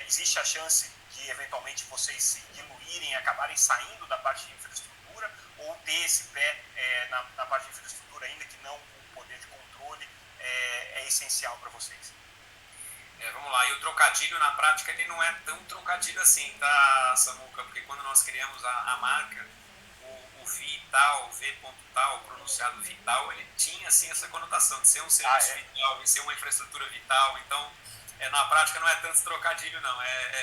Existe a chance de, eventualmente, vocês se diluírem e acabarem saindo da parte de infraestrutura, ou ter esse pé na parte de infraestrutura, ainda que não com o poder de controle, é essencial para vocês? Vamos lá, e o trocadilho na prática ele não é tão trocadilho assim, tá, Samuca? Porque quando nós criamos a marca, o Vital, V.tal, pronunciado Vital, ele tinha assim essa conotação de ser um serviço vital e ser uma infraestrutura vital. Então, na prática não é tanto trocadilho não,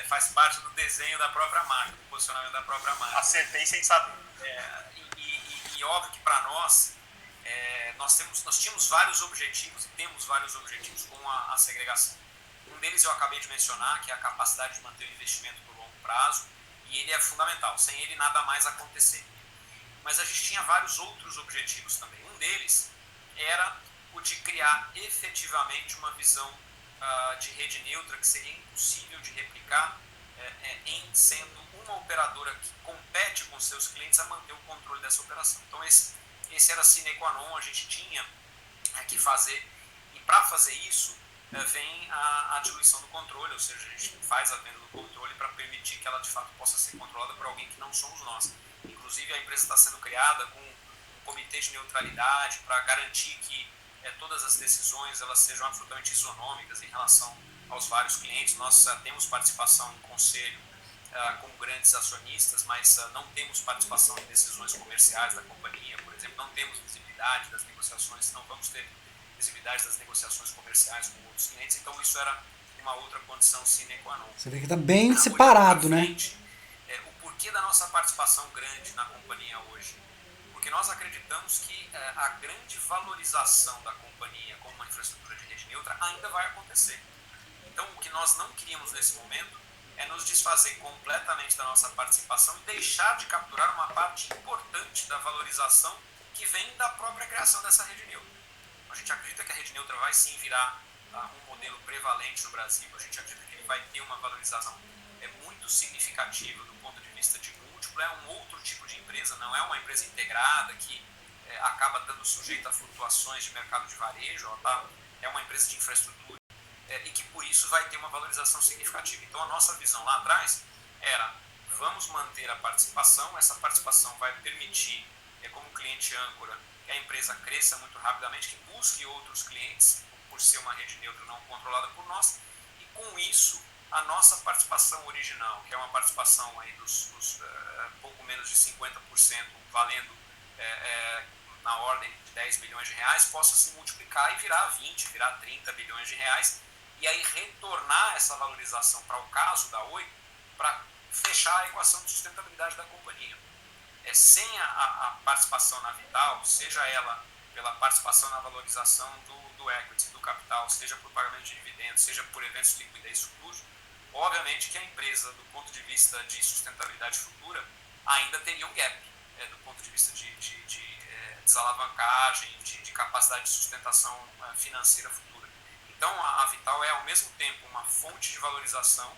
faz parte do desenho da própria marca, do posicionamento da própria marca. Acertei sem saber. E óbvio que para nós, nós tínhamos vários objetivos e temos vários objetivos com a segregação. Um deles eu acabei de mencionar, que é a capacidade de manter o investimento por longo prazo, e ele é fundamental, sem ele nada mais acontecer. Mas a gente tinha vários outros objetivos também. Um deles era o de criar efetivamente uma visão de rede neutra que seria impossível de replicar em sendo uma operadora que compete com seus clientes a manter o controle dessa operação. Então esse era sine qua non, a gente tinha que fazer, e para fazer isso vem a diluição do controle, ou seja, a gente faz a venda do controle para permitir que ela de fato possa ser controlada por alguém que não somos nós. Inclusive a empresa está sendo criada com um comitê de neutralidade para garantir que todas as decisões elas sejam absolutamente isonômicas em relação aos vários clientes. Nós temos participação em conselho como grandes acionistas, mas não temos participação em decisões comerciais da companhia, por exemplo, não temos visibilidade das negociações, não vamos ter visibilidade das negociações comerciais com outros clientes, então isso era uma outra condição sine qua non. Você vê que está bem separado, frente, né? O porquê da nossa participação grande na companhia hoje? Porque nós acreditamos que a grande valorização da companhia como uma infraestrutura de rede neutra ainda vai acontecer. Então, o que nós não queríamos nesse momento é nos desfazer completamente da nossa participação e deixar de capturar uma parte importante da valorização que vem da própria criação dessa rede neutra. A gente acredita que a rede neutra vai sim virar um modelo prevalente no Brasil. A gente acredita que ele vai ter uma valorização muito significativa do ponto de vista de múltiplo. É um outro tipo de empresa, não é uma empresa integrada que acaba dando sujeito a flutuações de mercado de varejo. É uma empresa de infraestrutura e que por isso vai ter uma valorização significativa. Então a nossa visão lá atrás era: vamos manter a participação, essa participação vai permitir, como cliente âncora, que a empresa cresça muito rapidamente, que busque outros clientes, por ser uma rede neutra não controlada por nós, e com isso a nossa participação original, que é uma participação aí dos pouco menos de 50%, valendo na ordem de 10 bilhões de reais, possa se multiplicar e virar 20, virar 30 bilhões de reais, e aí retornar essa valorização para o caso da Oi, para fechar a equação de sustentabilidade da companhia. Sem a participação na Vital, seja ela pela participação na valorização do equity, do capital, seja por pagamento de dividendos, seja por eventos de liquidez futuros, obviamente que a empresa, do ponto de vista de sustentabilidade futura, ainda teria um gap, do ponto de vista de desalavancagem, de capacidade de sustentação financeira futura. Então, a Vital é, ao mesmo tempo, uma fonte de valorização,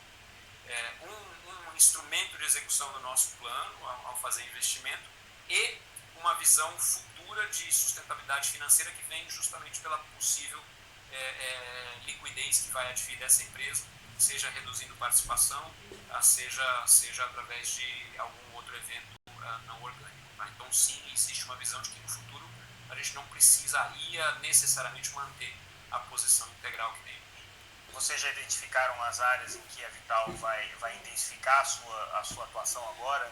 um instrumento de execução do nosso plano ao fazer investimento e uma visão futura de sustentabilidade financeira que vem justamente pela possível liquidez que vai advir dessa empresa, seja reduzindo participação, seja através de algum outro evento não orgânico. Tá? Então, sim, existe uma visão de que no futuro a gente não precisaria necessariamente manter a posição integral que tem. Vocês já identificaram as áreas em que a Vital vai intensificar a sua atuação agora?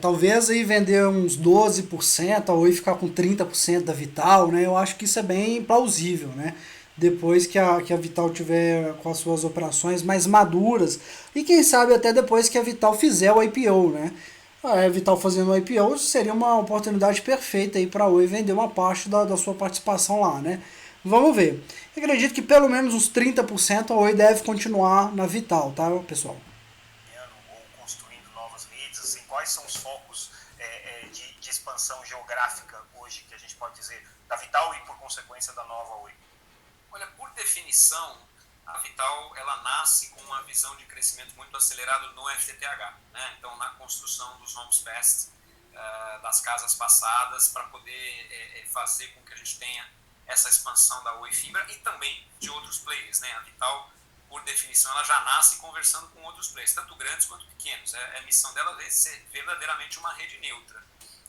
Talvez aí vender uns 12%, ou ficar com 30% da Vital, né? Eu acho que isso é bem plausível, né? Depois que a Vital tiver com as suas operações mais maduras, e quem sabe até depois que a Vital fizer o IPO, né? A Vital fazendo o IPO seria uma oportunidade perfeita aí para a Oi vender uma parte da sua participação lá, né? Vamos ver. Eu acredito que pelo menos uns 30% a Oi deve continuar na Vital, tá, pessoal? Ou construindo novas redes, assim, quais são os focos de expansão geográfica hoje, que a gente pode dizer, da Vital e, por consequência, da nova Oi? Olha, por definição, a Vital ela nasce com uma visão de crescimento muito acelerado no FTTH, né? Então, na construção dos homes passed, das casas passadas, para poder fazer com que a gente tenha essa expansão da Oi Fibra e também de outros players, né? A Vital, por definição, ela já nasce conversando com outros players, tanto grandes quanto pequenos. A missão dela é ser verdadeiramente uma rede neutra.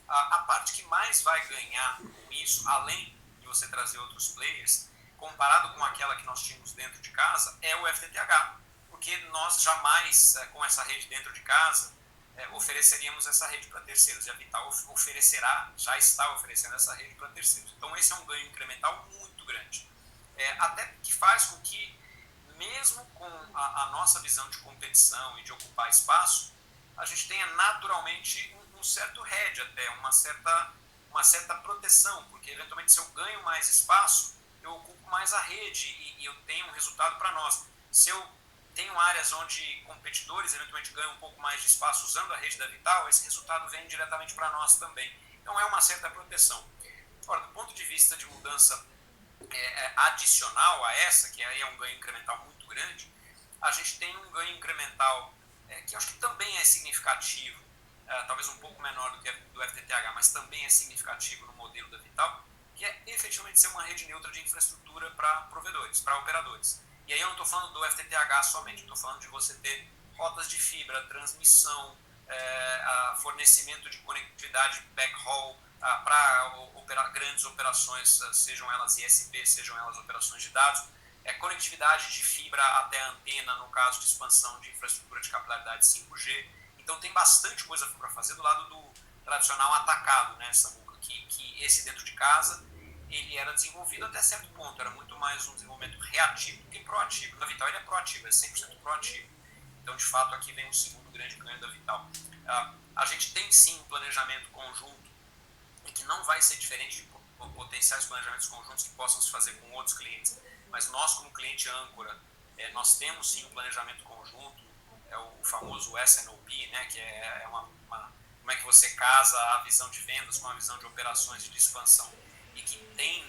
A parte que mais vai ganhar com isso, além de você trazer outros players, comparado com aquela que nós tínhamos dentro de casa, é o FTTH, porque nós jamais, com essa rede dentro de casa, ofereceríamos essa rede para terceiros, e a Vital já está oferecendo essa rede para terceiros. Então esse é um ganho incremental muito grande, até que faz com que, mesmo com a nossa visão de competição e de ocupar espaço, a gente tenha naturalmente um certo hedge, até uma certa proteção, porque eventualmente se eu ganho mais espaço, eu ocupo mais a rede e eu tenho um resultado para nós. Se eu tenho áreas onde competidores eventualmente ganham um pouco mais de espaço usando a rede da Vital, esse resultado vem diretamente para nós também. Então é uma certa proteção. Ora, do ponto de vista de mudança adicional a essa, que aí é um ganho incremental muito grande, a gente tem um ganho incremental que eu acho que também é significativo, talvez um pouco menor do que do FTTH, mas também é significativo no modelo da Vital, que é efetivamente ser uma rede neutra de infraestrutura para provedores, para operadores. E aí eu não estou falando do FTTH somente, estou falando de você ter rotas de fibra, transmissão, fornecimento de conectividade backhaul para grandes operações, sejam elas ISP, sejam elas operações de dados, conectividade de fibra até a antena, no caso de expansão de infraestrutura de capilaridade 5G. Então tem bastante coisa para fazer do lado do tradicional atacado, né, Samuca? Que esse dentro de casa ele era desenvolvido até certo ponto, era muito mais um desenvolvimento reativo do que proativo. Na Vital ele é proativo, é 100% proativo. Então, de fato, aqui vem um segundo grande ganho da Vital. A gente tem sim um planejamento conjunto e que não vai ser diferente de potenciais planejamentos conjuntos que possam se fazer com outros clientes, mas nós como cliente âncora, nós temos sim um planejamento conjunto, o famoso S&OP, né, que é como é que você casa a visão de vendas com a visão de operações e de expansão, e que tem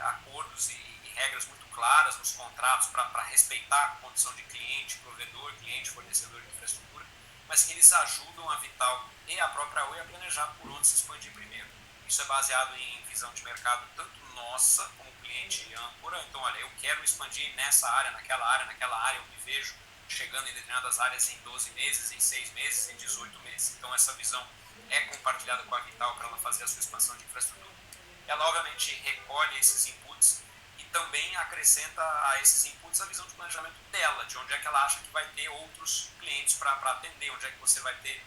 acordos e regras muito claras nos contratos para respeitar a condição de cliente, provedor, cliente, fornecedor de infraestrutura, mas que eles ajudam a Vital e a própria Oi a planejar por onde se expandir primeiro. Isso é baseado em visão de mercado tanto nossa como cliente âncora. Então, olha, eu quero expandir nessa área, naquela área eu me vejo chegando em determinadas áreas em 12 meses, em 6 meses, em 18 meses. Então, essa visão é compartilhada com a Vital para ela fazer a sua expansão de infraestrutura. Ela, obviamente, recolhe esses inputs e também acrescenta a esses inputs a visão de planejamento dela, de onde é que ela acha que vai ter outros clientes para atender, onde é que você vai ter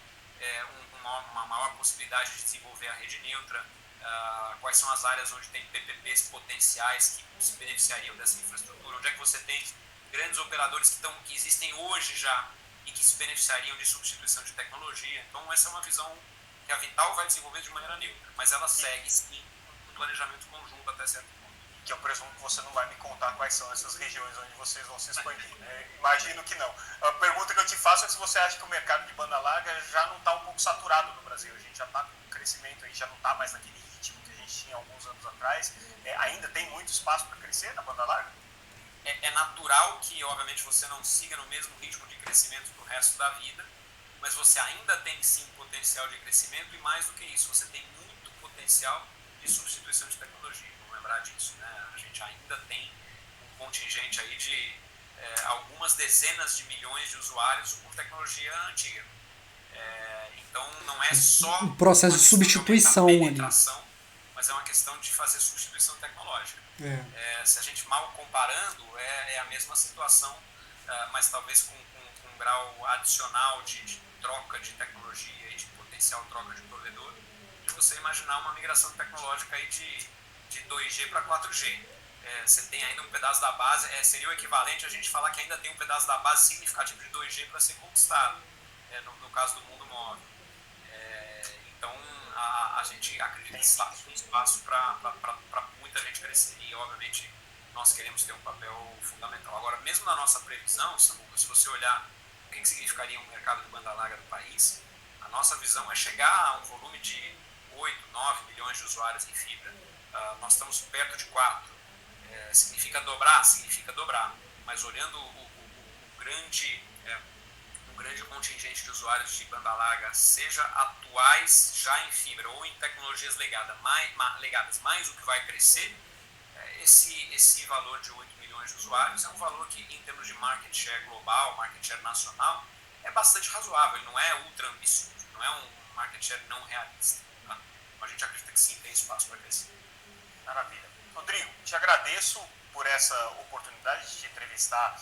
uma maior possibilidade de desenvolver a rede neutra, quais são as áreas onde tem PPPs potenciais que se beneficiariam dessa infraestrutura, onde é que você tem grandes operadores que existem hoje já e que se beneficiariam de substituição de tecnologia. Então, essa é uma visão que a Vital vai desenvolver de maneira neutra, mas ela segue sim um planejamento conjunto até certo ponto. Que eu presumo que você não vai me contar quais são essas regiões onde vocês vão se expandir, né? Imagino que não. A pergunta que eu te faço é se você acha que o mercado de banda larga já não está um pouco saturado no Brasil. A gente já está com um crescimento, a gente já não está mais naquele ritmo que a gente tinha alguns anos atrás. Ainda tem muito espaço para crescer na banda larga? É natural que, obviamente, você não siga no mesmo ritmo de crescimento para o resto da vida, mas você ainda tem sim potencial de crescimento e, mais do que isso, você tem muito potencial de substituição de tecnologia. Vamos lembrar disso, né? A gente ainda tem um contingente aí de algumas dezenas de milhões de usuários com tecnologia antiga. Então, não é só um processo de substituição ali, mas é uma questão de fazer substituição tecnológica. Se a gente mal comparando, é a mesma situação, mas talvez com um grau adicional de troca de tecnologia e de potencial troca de provedor, de você imaginar uma migração tecnológica aí de 2G para 4G. Você tem ainda um pedaço da base, seria o equivalente a gente falar que ainda tem um pedaço da base significativo de 2G para ser conquistado, no caso do mundo móvel. Então, a gente acredita que tem espaço para muita gente crescer e, obviamente, nós queremos ter um papel fundamental. Agora, mesmo na nossa previsão, Samuca, se você olhar o que significaria um mercado de banda larga no país, a nossa visão é chegar a um volume de 8, 9 milhões de usuários em fibra. Nós estamos perto de 4. Significa dobrar, mas olhando o grande contingente de usuários de banda larga, seja atuais já em fibra ou em tecnologias legadas, mais o que vai crescer, esse valor de 8 milhões de usuários é um valor que, em termos de market share global, market share nacional, é bastante razoável, ele não é ultra ambicioso, não é um market share não realista. Tá? A gente acredita que sim, tem espaço para crescer. Maravilha. Rodrigo, te agradeço por essa oportunidade de te entrevistar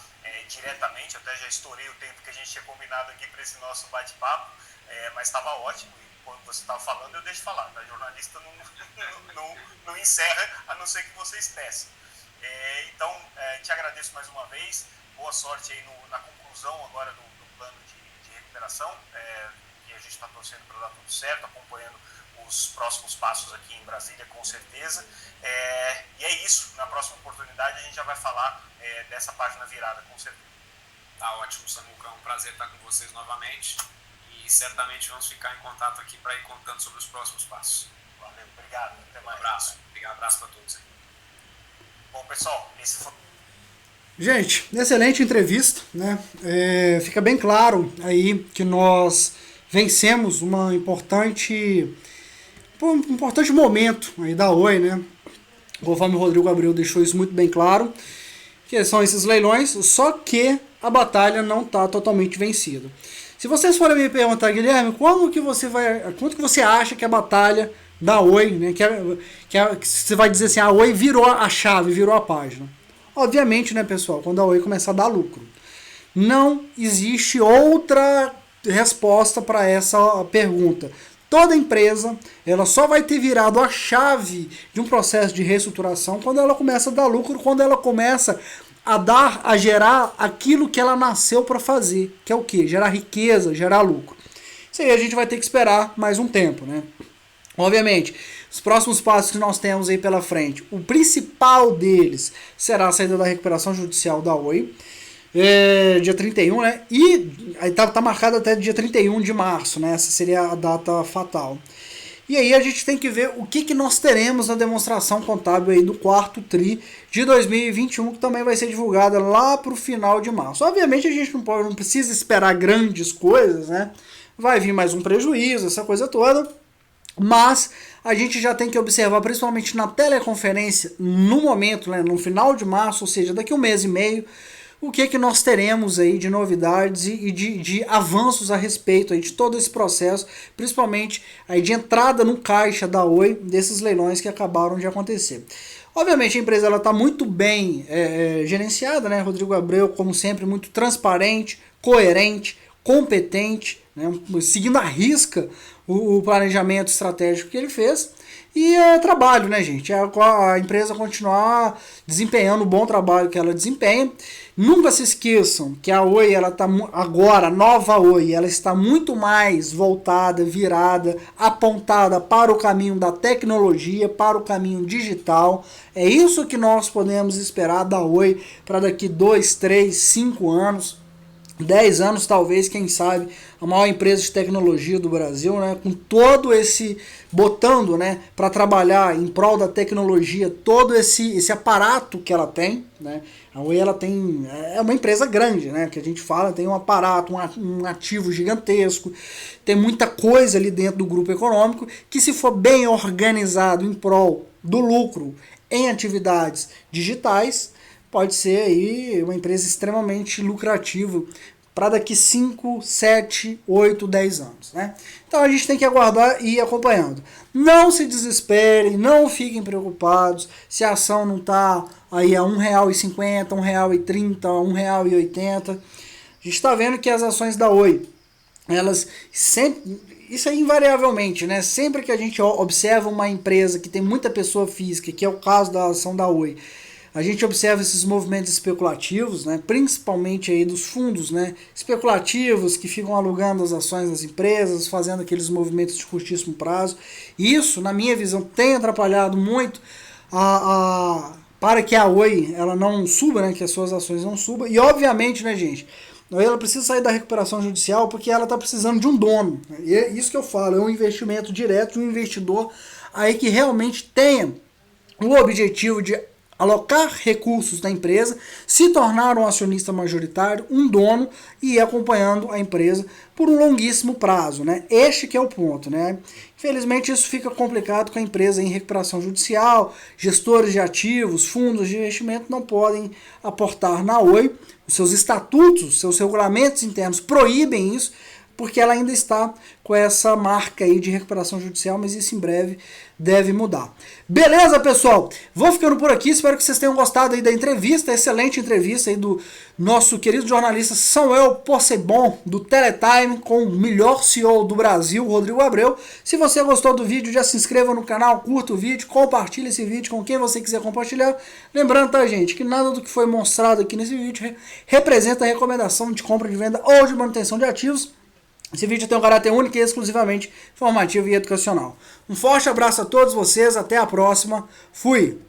diretamente. Eu até já estourei o tempo que a gente tinha combinado aqui para esse nosso bate-papo, mas estava ótimo. E quando você estava falando, eu deixo falar. A jornalista não encerra, a não ser que vocês peçam. Então, te agradeço mais uma vez. Boa sorte aí na conclusão agora do plano de recuperação. E a gente está torcendo para dar tudo certo, acompanhando os próximos passos aqui em Brasília, com certeza. E é isso. Na próxima oportunidade a gente já vai falar dessa página virada, com certeza. Tá ótimo, Samuca. É um prazer estar com vocês novamente. E certamente vamos ficar em contato aqui para ir contando sobre os próximos passos. Valeu, obrigado. Até mais. Um abraço. Abraço para todos aí. Bom, pessoal, esse foi... Gente, excelente entrevista, né? Fica bem claro aí que nós vencemos um importante momento aí da Oi, né? Conforme o Rodrigo Abreu deixou isso muito bem claro, que são esses leilões, só que a batalha não está totalmente vencida. Se vocês forem me perguntar, Guilherme, quando que você acha que a batalha da Oi, né, que você vai dizer assim, a Oi virou a chave, virou a página? Obviamente, né, pessoal, quando a Oi começar a dar lucro. Não existe outra resposta para essa pergunta. Toda empresa, ela só vai ter virado a chave de um processo de reestruturação quando ela começa a dar lucro, quando ela começa a gerar aquilo que ela nasceu para fazer, que é o quê? Gerar riqueza, gerar lucro. Isso aí a gente vai ter que esperar mais um tempo, né? Obviamente, os próximos passos que nós temos aí pela frente, o principal deles será a saída da recuperação judicial da Oi, dia 31, né? E aí tá marcado até dia 31 de março, né? Essa seria a data fatal. E aí a gente tem que ver o que nós teremos na demonstração contábil aí do quarto TRI de 2021, que também vai ser divulgada lá pro final de março. Obviamente a gente não precisa esperar grandes coisas, né? Vai vir mais um prejuízo, essa coisa toda. Mas a gente já tem que observar, principalmente na teleconferência, no momento, né, no final de março, ou seja, daqui a um mês e meio, o que nós teremos aí de novidades e de avanços a respeito aí de todo esse processo, principalmente aí de entrada no caixa da Oi, desses leilões que acabaram de acontecer. Obviamente a empresa está muito bem gerenciada, né? Rodrigo Abreu, como sempre, muito transparente, coerente, competente, né? Seguindo à risca o planejamento estratégico que ele fez. E é trabalho, né, gente? A empresa continuar desempenhando o bom trabalho que ela desempenha. Nunca se esqueçam que a Oi, ela tá agora, a nova Oi, ela está muito mais voltada, virada, apontada para o caminho da tecnologia, para o caminho digital. É isso que nós podemos esperar da Oi para daqui 2, 3, 5 anos. 10 anos talvez, quem sabe, a maior empresa de tecnologia do Brasil, né, com todo esse, botando, né, para trabalhar em prol da tecnologia, todo esse aparato que ela tem, né, a Oi, ela tem, é uma empresa grande, né, que a gente fala, tem um aparato, um ativo gigantesco, tem muita coisa ali dentro do grupo econômico, que se for bem organizado em prol do lucro em atividades digitais, pode ser aí uma empresa extremamente lucrativa para daqui 5, 7, 8, 10 anos, né? Então a gente tem que aguardar e ir acompanhando. Não se desesperem, não fiquem preocupados se a ação não está aí a R$1,50, R$1,30, R$1,80. A gente está vendo que as ações da Oi, elas sempre... Isso é invariavelmente, né? Sempre que a gente observa uma empresa que tem muita pessoa física, que é o caso da ação da Oi, a gente observa esses movimentos especulativos, né, principalmente aí dos fundos, né, especulativos que ficam alugando as ações das empresas, fazendo aqueles movimentos de curtíssimo prazo. Isso, na minha visão, tem atrapalhado muito para que a Oi ela não suba, né, que as suas ações não subam. E obviamente, né, gente, a Oi ela precisa sair da recuperação judicial porque ela está precisando de um dono. E é isso que eu falo, é um investimento direto de um investidor aí que realmente tenha o objetivo de alocar recursos na empresa, se tornar um acionista majoritário, um dono e ir acompanhando a empresa por um longuíssimo prazo, né? Este que é o ponto, né? Infelizmente isso fica complicado com a empresa em recuperação judicial, gestores de ativos, fundos de investimento não podem aportar na Oi, os seus estatutos, seus regulamentos internos proíbem isso, porque ela ainda está com essa marca aí de recuperação judicial, mas isso em breve deve mudar. Beleza, pessoal? Vou ficando por aqui, espero que vocês tenham gostado aí da entrevista, excelente entrevista aí do nosso querido jornalista Samuel Possebon, do Teletime, com o melhor CEO do Brasil, Rodrigo Abreu. Se você gostou do vídeo, já se inscreva no canal, curta o vídeo, compartilhe esse vídeo com quem você quiser compartilhar. Lembrando, tá, gente, que nada do que foi mostrado aqui nesse vídeo representa recomendação de compra, de venda ou de manutenção de ativos. Esse vídeo tem um caráter único e exclusivamente informativo e educacional. Um forte abraço a todos vocês, até a próxima. Fui!